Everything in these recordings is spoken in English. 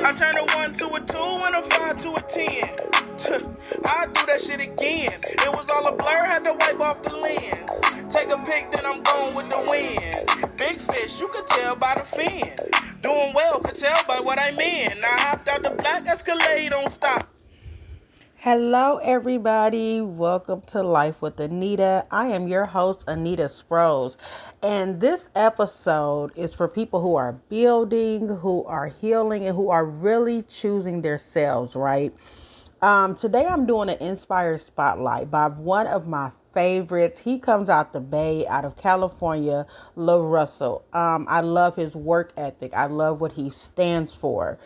I turn a 1 to a 2 and a 5 to a 10. I do that shit again. It was all a blur, had to wipe off the lens. Take a pic, then I'm going with the wind. Big fish, you could tell by the fin. Doing well, could tell by what I mean. I hopped out the black Escalade, don't stop. Hello, everybody. Welcome to Life with Aneta. I am your host, Aneta Sproles. And this episode is for people who are building, who are healing, and who are really choosing themselves, right? Today, I'm doing an Inspired Spotlight by one of my favorites. He comes out the Bay, out of California, LaRussell. I love his work ethic. I love what he stands for.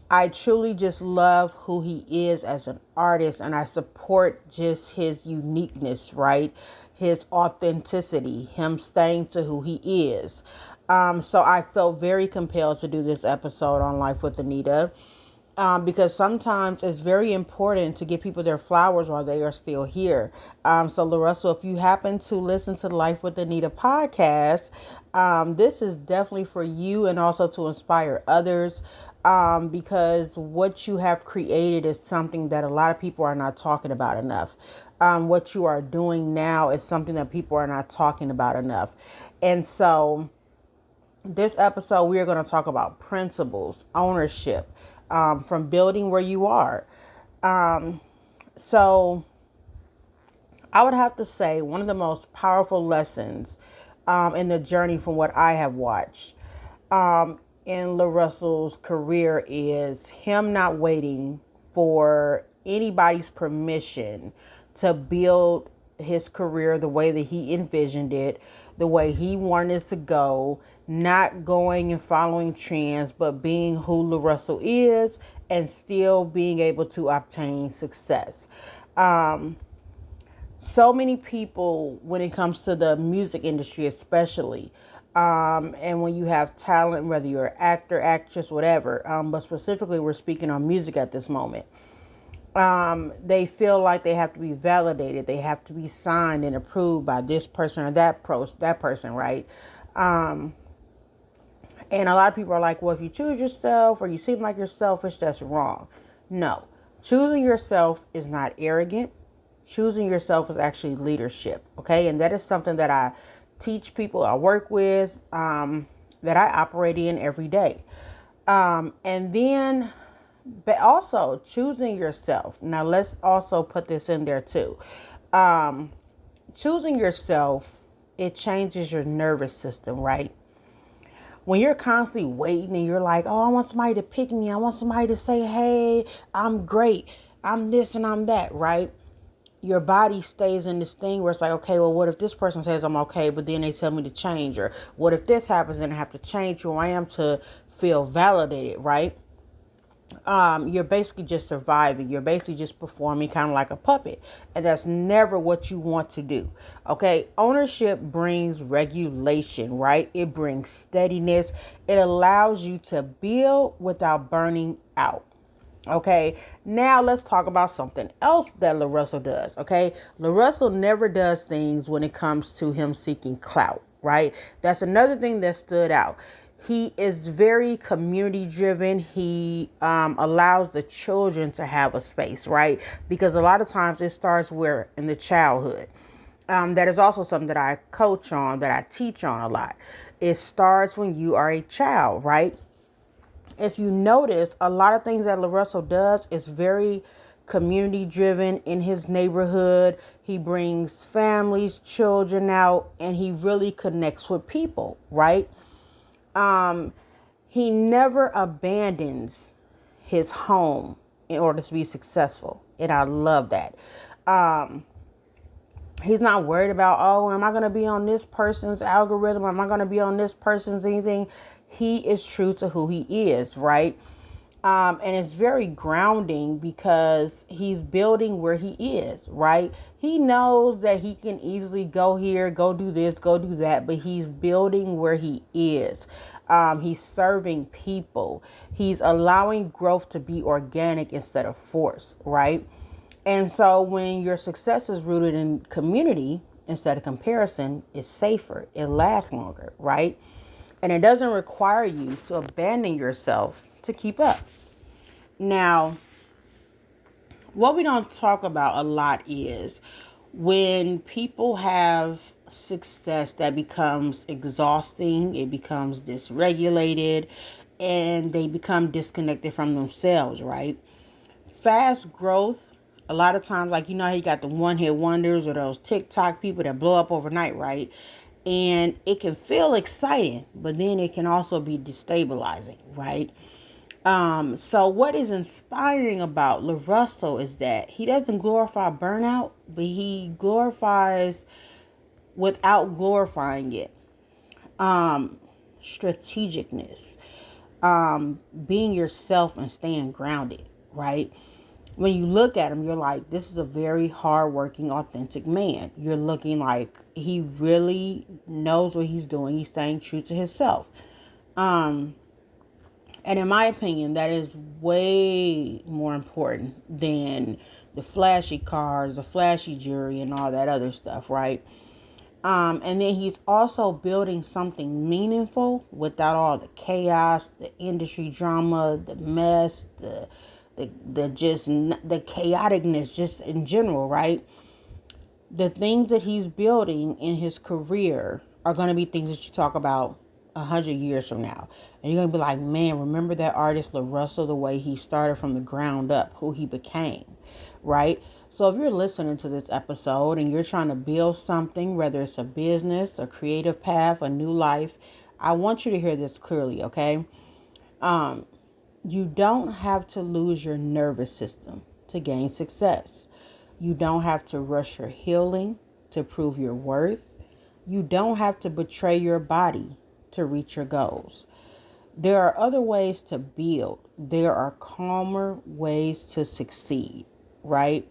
I truly just love who he is as an artist, and I support just his uniqueness, right? His authenticity, him staying to who he is. So I felt very compelled to do this episode on Life with Aneta, because sometimes it's very important to give people their flowers while they are still here. So LaRussell, if you happen to listen to the Life with Aneta podcast, this is definitely for you and also to inspire others. Because what you have created is something that a lot of people are not talking about enough. What you are doing now is something that people are not talking about enough. And so this episode, we are going to talk about principles, ownership, from building where you are. So I would have to say one of the most powerful lessons in the journey from what I have watched in LaRussell's career is him not waiting for anybody's permission to build his career the way that he envisioned it, the way he wanted it to go, not going and following trends, but being who LaRussell is and still being able to obtain success. So many people, when it comes to the music industry especially, and when you have talent, whether you're an actor, actress, whatever, but specifically we're speaking on music at this moment, they feel like they have to be validated. They have to be signed and approved by this person or that person, right? And a lot of people are like, well, if you choose yourself or you seem like you're selfish, that's wrong. No, choosing yourself is not arrogant. Choosing yourself is actually leadership, okay? And that is something that I teach people I work with, that I operate in every day. And then, but also choosing yourself. Now, let's also put this in there too. Choosing yourself, it changes your nervous system, right? When you're constantly waiting and you're like, oh, I want somebody to pick me. I want somebody to say, hey, I'm great. I'm this and I'm that, right? Your body stays in this thing where it's like, okay, well, what if this person says I'm okay, but then they tell me to change? Or what if this happens and I have to change who I am to feel validated, right? You're basically just surviving. You're basically just performing kind of like a puppet. And that's never what you want to do. Okay. Ownership brings regulation, right? It brings steadiness. It allows you to build without burning out. Okay, now let's talk about something else that LaRussell does. Okay, LaRussell never does things when it comes to him seeking clout, right? That's another thing that stood out. He is very community driven. He allows the children to have a space, right? Because a lot of times it starts where in the childhood. That is also something that I coach on, that I teach on a lot. It starts when you are a child, right? If you notice, a lot of things that LaRussell does is very community driven in his neighborhood. He brings families, children out, and he really connects with people, right? He never abandons his home in order to be successful. And I love that. He's not worried about, oh, am I going to be on this person's algorithm? Am I going to be on this person's anything? He is true to who he is, right? And it's very grounding because he's building where he is, right? He knows that he can easily go here, go do this, go do that, but he's building where he is. He's serving people. He's allowing growth to be organic instead of forced, right? And so when your success is rooted in community instead of comparison, it's safer. It lasts longer, right? And it doesn't require you to abandon yourself to keep up. Now, what we don't talk about a lot is when people have success that becomes exhausting, it becomes dysregulated, and they become disconnected from themselves, right? Fast growth, a lot of times, like, you know, you got the one hit wonders or those TikTok people that blow up overnight, right? And it can feel exciting, but then it can also be destabilizing, right? So what is inspiring about LaRussell is that he doesn't glorify burnout, but he glorifies without glorifying it. Strategicness, being yourself and staying grounded, right? When you look at him, you're like, this is a very hardworking, authentic man. You're looking like he really knows what he's doing. He's staying true to himself. And in my opinion, that is way more important than the flashy cars, the flashy jewelry, and all that other stuff, right? And then he's also building something meaningful without all the chaos, the industry drama, the mess, the chaoticness, just in general, right? The things that he's building in his career are going to be things that you talk about 100 years from now. And you're going to be like, man, remember that artist LaRussell, the way he started from the ground up, who he became, right? So if you're listening to this episode and you're trying to build something, whether it's a business, a creative path, a new life, I want you to hear this clearly, okay? You don't have to lose your nervous system to gain success. You don't have to rush your healing to prove your worth. You don't have to betray your body to reach your goals. There are other ways to build. There are calmer ways to succeed, right?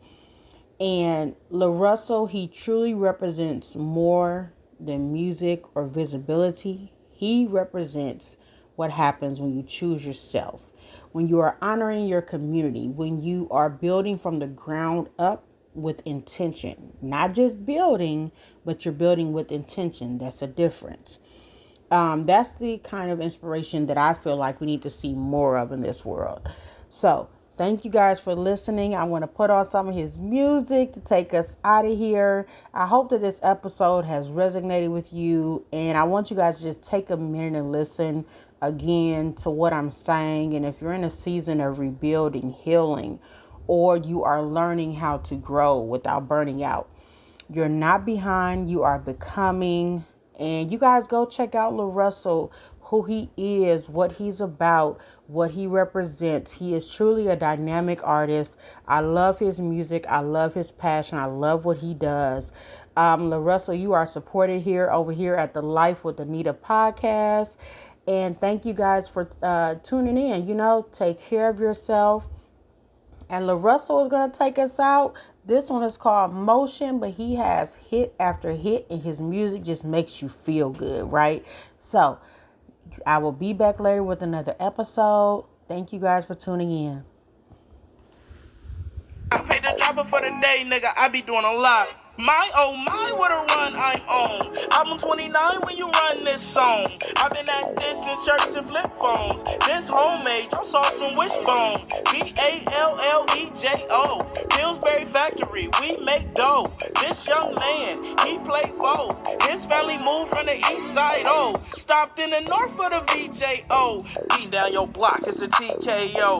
And LaRussell, he truly represents more than music or visibility. He represents what happens when you choose yourself, when you are honoring your community, when you are building from the ground up with intention. Not just building, but you're building with intention. That's a difference. That's the kind of inspiration that I feel like we need to see more of in this world. So thank you guys for listening. I want to put on some of his music to take us out of here. I hope that this episode has resonated with you. And I want you guys to just take a minute and listen again to what I'm saying. And if you're in a season of rebuilding, healing, or you are learning how to grow without burning out, you're not behind, you are becoming. And you guys go check out LaRussell, who he is, what he's about, what he represents. He is truly a dynamic artist. I love his music. I love his passion. I love what he does. LaRussell, you are supported here over here at the Life with Aneta Podcast. And thank you guys for tuning in. You know, take care of yourself. And LaRussell is going to take us out. This one is called Motion, but he has hit after hit, and his music just makes you feel good, right? So I will be back later with another episode. Thank you guys for tuning in. I paid the dropper for the day, nigga. I be doing a lot. My, oh my, what a run I'm on. Album 29 when you run this song. I've been at distance, shirts and flip phones. This homemade, your sauce from Wishbone. Ballejo, Pillsbury Factory, we make dough. This young man, he played foe. His family moved from the east side, oh. Stopped in the north for the VJO. Beating down your block, it's a TKO.